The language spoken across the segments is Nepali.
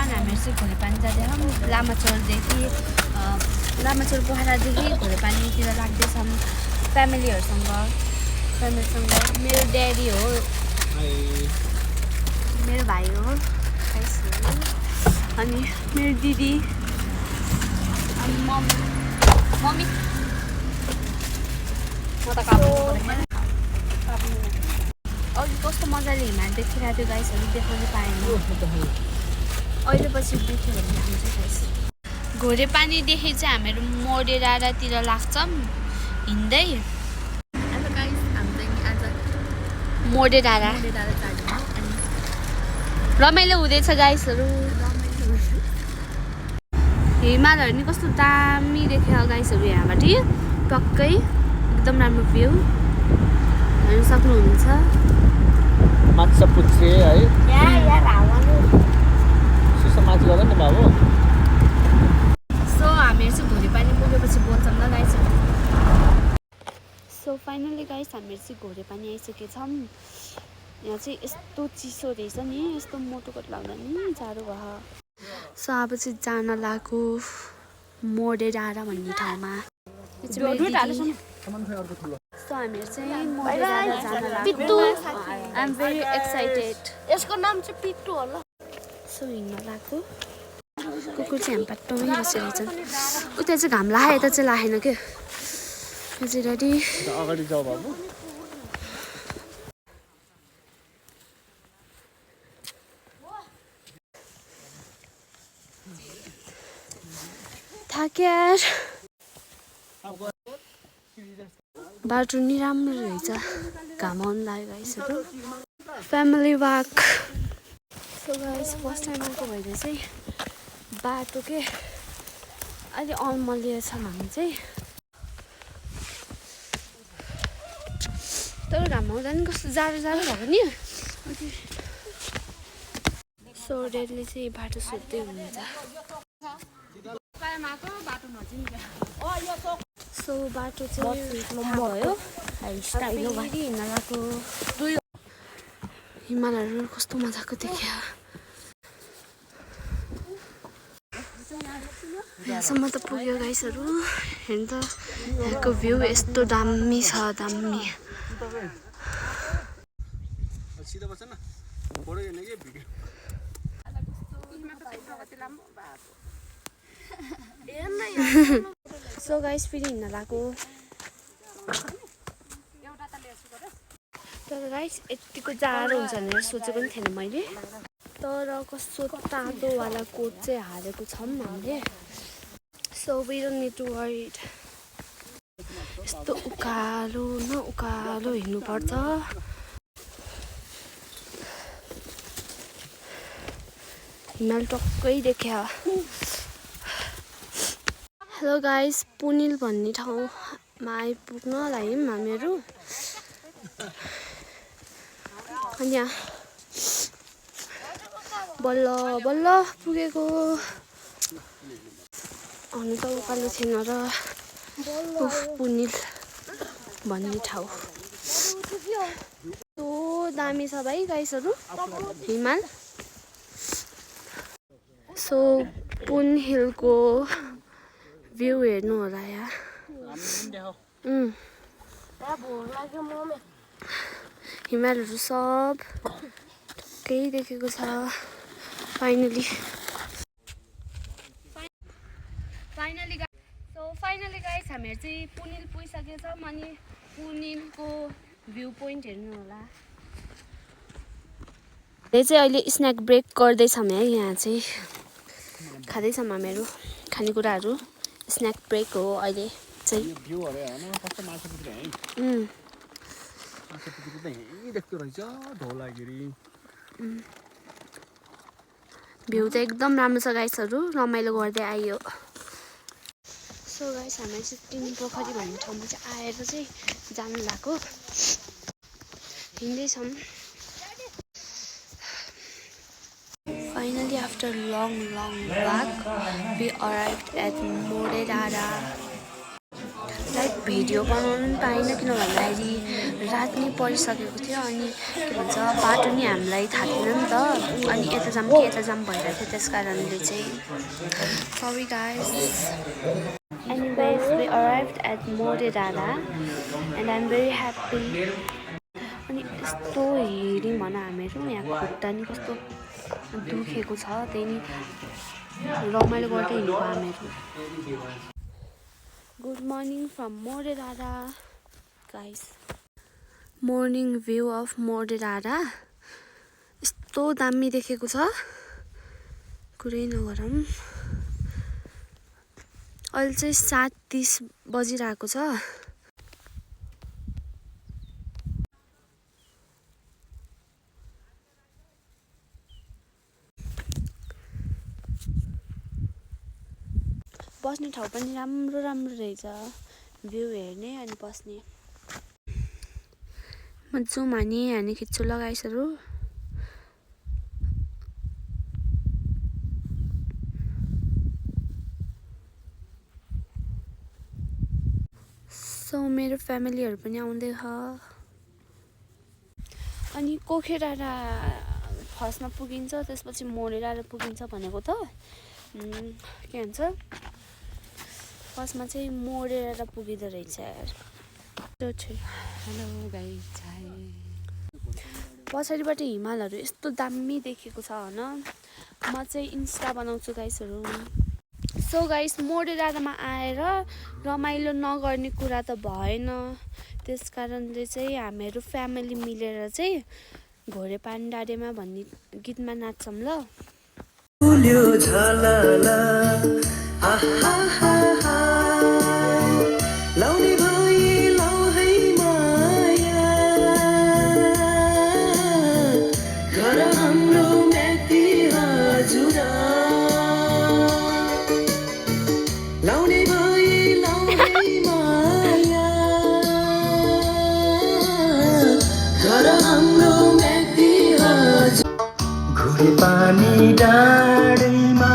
बिहान हामीहरू चाहिँ घोरेपानी जाँदैछौँ लामाचोरदेखि लामाचोर पोखरादेखि घोरेपानीतिर लाग्दैछौँ फ्यामिलीसँग मेरो ड्याडी हो मेरो भाइ हो अनि मेरो दिदी अनि मम्मी म त अघि कस्तो मजाले हिमाल देखिरहेको थियो गाइसहरू देखाउन पाएन अहिले पछि देख्यो भने हामी चाहिँ गाइस घोरेपानीदेखि चाहिँ हामीहरू मोडे डाँडातिर लाग्छौँ हिँड्दै मोडे डाँडा रमाइलो हुँदैछ गाइसहरू हिमालहरू नि कस्तो दामी देख्यो गाइसहरू यहाँबाट टक्कै एकदम राम्रो भ्यू हेर्न सक्नुहुन्छ माछा पुच्छे है सुसो माछ गर्दा नि बाबु सो हामीहरू चाहिँ घोरेपानी पुगेपछि बोल्छौँ ल गाइसहरू सो फाइनली गाइस हामीहरू चाहिँ घोरेपानी आइसकेछौँ यहाँ चाहिँ यस्तो चिसो रहेछ नि यस्तो मोटो कोट लाउँदा नि जाडो भयो सो अब चाहिँ जान लाग्यो मोडे डाँडा भन्ने ठाउँमा सो हामीहरू चाहिँ मोडे डाँडा जान लाग्यो आइ एम भेरी एक्साइटेड यसको नाम चाहिँ पिट्टु होला सो हिँड्न लाग्यो कुकुर चाहिँ हामी बाटोमै बसिरहेछन् उता चाहिँ घाम लाग्यो यता चाहिँ लागेन क्या यो चाहिँ रेडी अगाडि जाऊ बाबु थाक्यार बाटो नि राम्रो रहेछ घाम आउनु लाग्यो गाइसहरू family walk so guys first time आएको भएर चाहिँ बाटो के अलि अल्मलिएर छ हामी चाहिँ तर घाम आउँदा नि कस्तो जाडो जाडो भएको नि सो रेडले चाहिँ बाटो सोध्दै हुनुहुन्छ सो बाटो चाहिँ भयो हिँड्न गएको हिमालहरू कस्तो मजाको देखियो यहाँसम्म त पुग्यो गाइसहरू हेर्नु त यहाँको भ्यू यस्तो दामी छ दामी सो गाइस फेरि हिँड्न लाग्यो तर गाइस यतिको जाडो हुन्छ भनेर सोचेको पनि थिएन मैले तर कस्तो तातोवाला कोट चाहिँ हालेको छौँ हामीले so we don't need to worry यस्तो उकालो न उकालो हिँड्नुपर्छ हिमाल टक्कै देख्यो हेलो गाइस पुनिल भन्ने ठाउँमा आइपुग्न लाग्यौँ हामीहरू अनि यहाँ बल्ल बल्ल पुगेको हुनु त उकालो थिएन र पुनिल भन्ने ठाउँ कस्तो दामी छ भाइ गाइसहरू हिमाल सो पुन हिलको भ्यू हेर्नु होला यहाँ हिमालहरू सब केही देखेको छ फाइनली गाइस हामीहरू चाहिँ पुनिल पुगिसकेछौँ अनि पुनिलको भ्यू पोइन्ट हेर्नु होला यो चाहिँ अहिले स्न्याक ब्रेक गर्दैछौँ यहाँ चाहिँ खाँदैछौँ हामीहरू खानेकुराहरू स्न्याक ब्रेक हो अहिले चाहिँ भ्यू चाहिँ एकदम राम्रो छ गाइसहरू रमाइलो गर्दै आयो सो गाइस हामी चाहिँ तिन पोखरी भन्ने ठाउँमा चाहिँ आएर चाहिँ जानु लाग्यो हिँड्दैछौँ Finally, after long walk, we arrived at Moredara. Like video बनाउनु पनि पाएन किन भन्दाखेरि रात नै परिसकेको थियो अनि के भन्छ बाटो नि हामीलाई थाहा थिएन नि त अनि यता जाम कि यता जाम भइरहेको थियो त्यस कारणले चाहिँ sorry guys anyways we arrived at More Dada and I'm very happy अनि यस्तो हेऱ्यौँ भन हामीहरू यहाँ खुट्टा नि कस्तो दुखेको छ त्यही नि रमाइलो गर्दै हिँडेको हामीहरू good morning from More Dada guys morning view of More Dada यस्तो दामी देखेको छ कुरै नगरौँ अहिले चाहिँ 7:30 बजिरहेको छ बस्ने ठाउँ पनि राम्रो राम्रो रहेछ भ्यू हेर्ने अनि बस्ने म जुम हानी खिच्छु लगाइसहरू सो मेरो फ्यामिलीहरू पनि आउँदैछ अनि कोखेडाँडा फर्स्टमा पुगिन्छ त्यसपछि More Dada पुगिन्छ भनेको त के भन्छ फर्स्टमा चाहिँ More Dada पुगिँदो रहेछ हेलो गाइस पछाडिबाट हिमालहरू यस्तो दामी देखेको छ होइन म चाहिँ इन्स्टा बनाउँछु गाइसहरू सो गाइस More Dadaमा आएर रमाइलो नगर्ने कुरा त भएन त्यस कारणले चाहिँ हामीहरू फ्यामिली मिलेर चाहिँ घोडे पानी डाँडेमा भन्ने गीतमा नाच्छौँ ल घोडे पानी डाँडैमा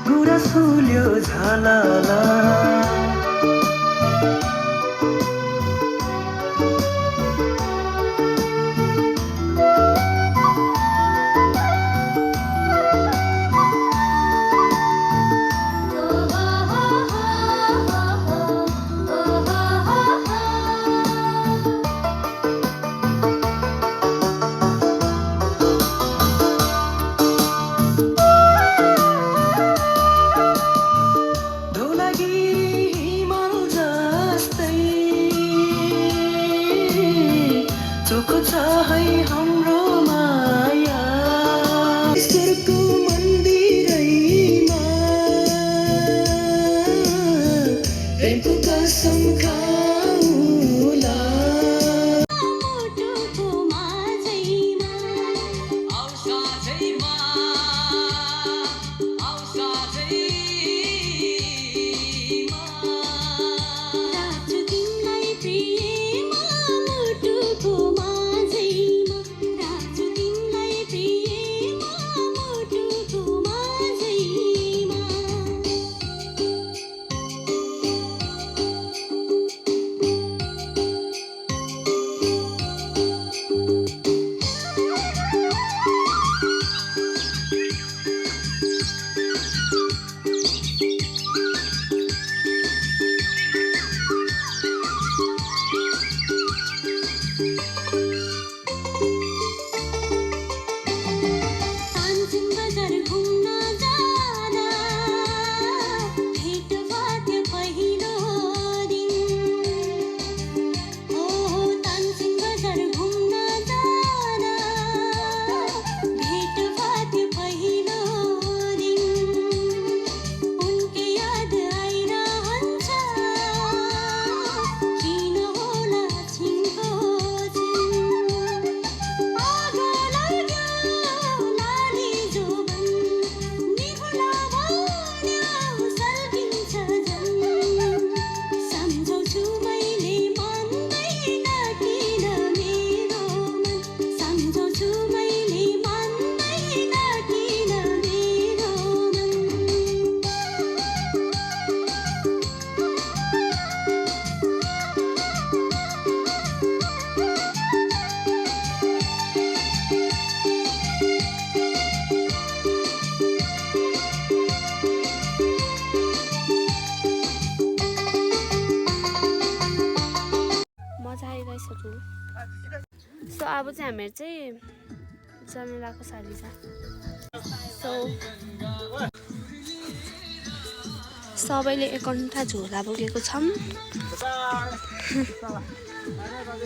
गुराँसुल्यो झालाला धौलागिरी अब चाहिँ हामीहरू चाहिँ जनेलाको साडी छ। सो सबैले एकन्ठा झोला बोकेको छौँ।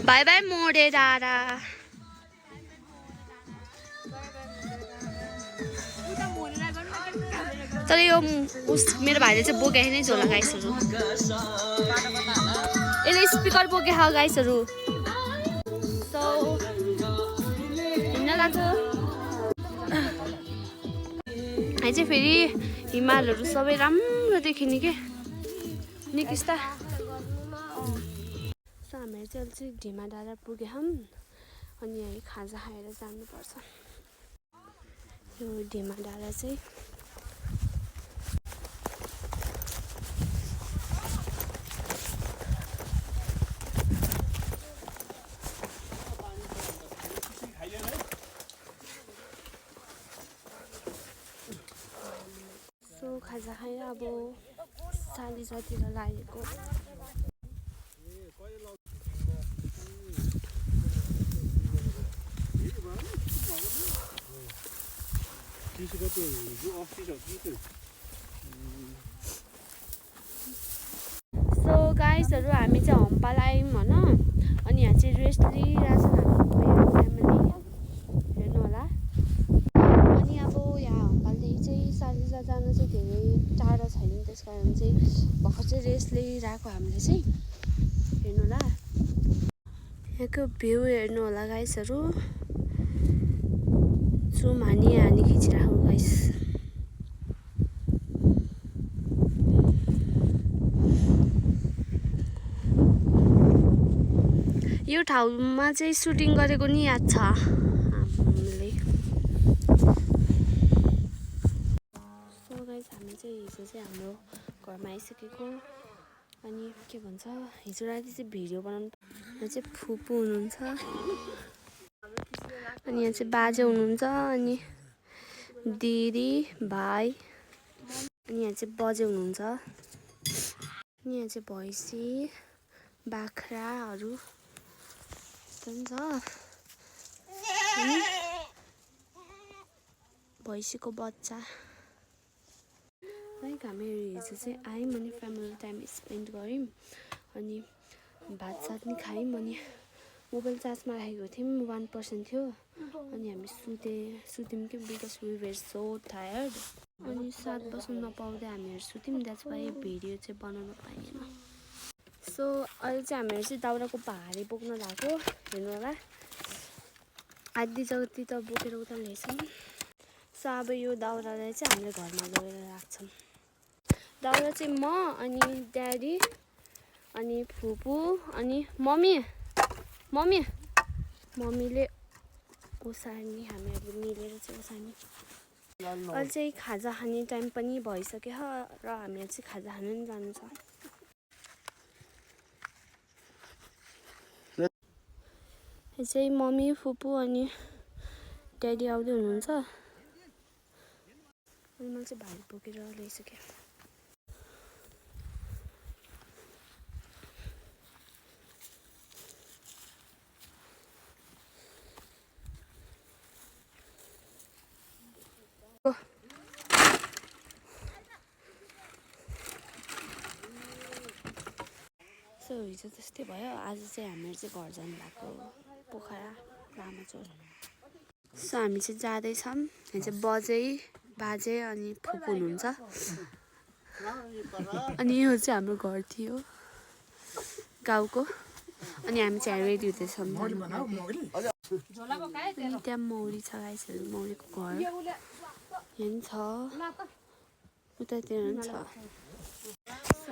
बाई बाई मोडे डाँडा। तर यो मेरो भाइले चाहिँ बोके नै झोला गाइसहरू। यसले स्पिकर बोके गाइसहरू। सो हिँड्न लाग्छ। यहाँ चाहिँ फेरि हिमालहरू सबै राम्रो देखिने के निकिस्ता। सो हामीहरू चाहिँ अहिले ढिमा डाँडा पुग्यौँ। अनि यहाँ खाजा खाएर जानुपर्छ। यो ढिमा डाँडा चाहिँ खाजा खाएर अब 4:30 तिर लागेको। सो गाइसहरू हामी चाहिँ हम्पाल आयौँ होइन। अनि यहाँ चाहिँ रेस्ट लिइरहेको छ हाम्रो फ्यामिली, हेर्नु होला। अनि अब यहाँ हम्पालदेखि चाहिँ सालिसा जानु चाहिँ धेरै टाढो छैन, त्यस कारण चाहिँ भर्खर चाहिँ रेस्ट लिइरहेको हामीले चाहिँ, हेर्नु होला। यहाँको भ्यू हेर्नु होला गाइसहरू। जुम हानी खिचिरहेको गाइस। यो ठाउँमा चाहिँ सुटिङ गरेको नि याद छ हामीले। सो गाइस हामी चाहिँ हिजो चाहिँ हाम्रो घरमा आइसकेको। अनि के भन्छ, हिजो राति चाहिँ भिडियो बनाउनु। यहाँ चाहिँ फुपू हुनुहुन्छ, अनि यहाँ चाहिँ बाजे हुनुहुन्छ, अनि दिदी भाइ, अनि यहाँ चाहिँ बजे हुनुहुन्छ, अनि यहाँ चाहिँ भैँसी बाख्राहरू छ। अनि भैँसीको बच्चा। लाइक हामीहरू हिजो चाहिँ आयौँ अनि फ्यामिली टाइम स्पेन्ड गऱ्यौँ। अनि भात सात नि खायौँ। अनि मोबाइल चार्जमा राखेको थियौँ, 1% थियो। अनि हामी सुत्यौँ कि because we were so tired. अनि 7 बज्नु नपाउँदै हामीहरू सुत्यौँ। द्याट्स वाइ भिडियो चाहिँ बनाउन पाइएन। सो अहिले चाहिँ हामीहरू चाहिँ दाउराको भारी बोक्न लाग्यो, हेर्नु होला। आधी जति त बोकेर उता ल्याउँछौँ। सो अब यो दाउरालाई चाहिँ हामीले घरमा लगेर राख्छौँ। दाउरा चाहिँ म अनि ड्याडी अनि फुपू अनि मम्मीले ओसार्ने, हामीहरूले मिलेर चाहिँ ओसार्ने। अहिले चाहिँ खाजा खाने टाइम पनि भइसक्यो र हामीहरू चाहिँ खाजा खान पनि जानु छ। यो चाहिँ मम्मी फुपू अनि ड्याडी आउँदै हुनुहुन्छ। अनि मैले चाहिँ भारी बोकेर ल्याइसकेँ। सो हिजो त्यस्तै भयो। आज चाहिँ हामीहरू चाहिँ घर जानु भएको, पोखरा लामाचोक। सो हामी चाहिँ जाँदैछौँ। यहाँ चाहिँ बाजे अनि फुपू हुनुहुन्छ। अनि यो चाहिँ हाम्रो घर थियो गाउँको। अनि हामी चाहिँ रेडी हुँदैछौँ। अनि त्यहाँ मौरी छ गाइसहरू, मौरीको घर यहाँ पनि छ, उतातिर पनि छ। सो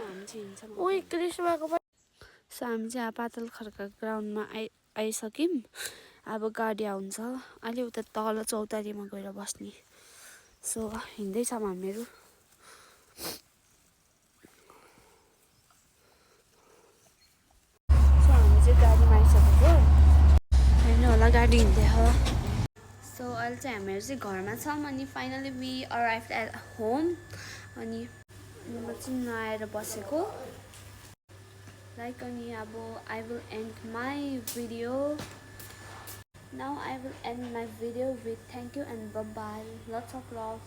हामी चाहिँ हिँड्छौँ। सो हामी चाहिँ पातल खड्का ग्राउन्डमा आइसक्यौँ। अब गाडी आउँछ, अहिले उता तल चौतारीमा गएर बस्ने। सो हिँड्दैछौँ हामीहरू। सो हामी चाहिँ गाडीमा आइसकेको, हेर्नु होला गाडी हिँड्दै हो। सो अहिले चाहिँ हामीहरू चाहिँ घरमा छौँ। अनि फाइनली वी अराइभ्ड एट होम। अनि म चाहिँ नआएर बसेको लाइक। अनि अब I will and my video. Now I will end my video with thank you and bye bye. Lots of love.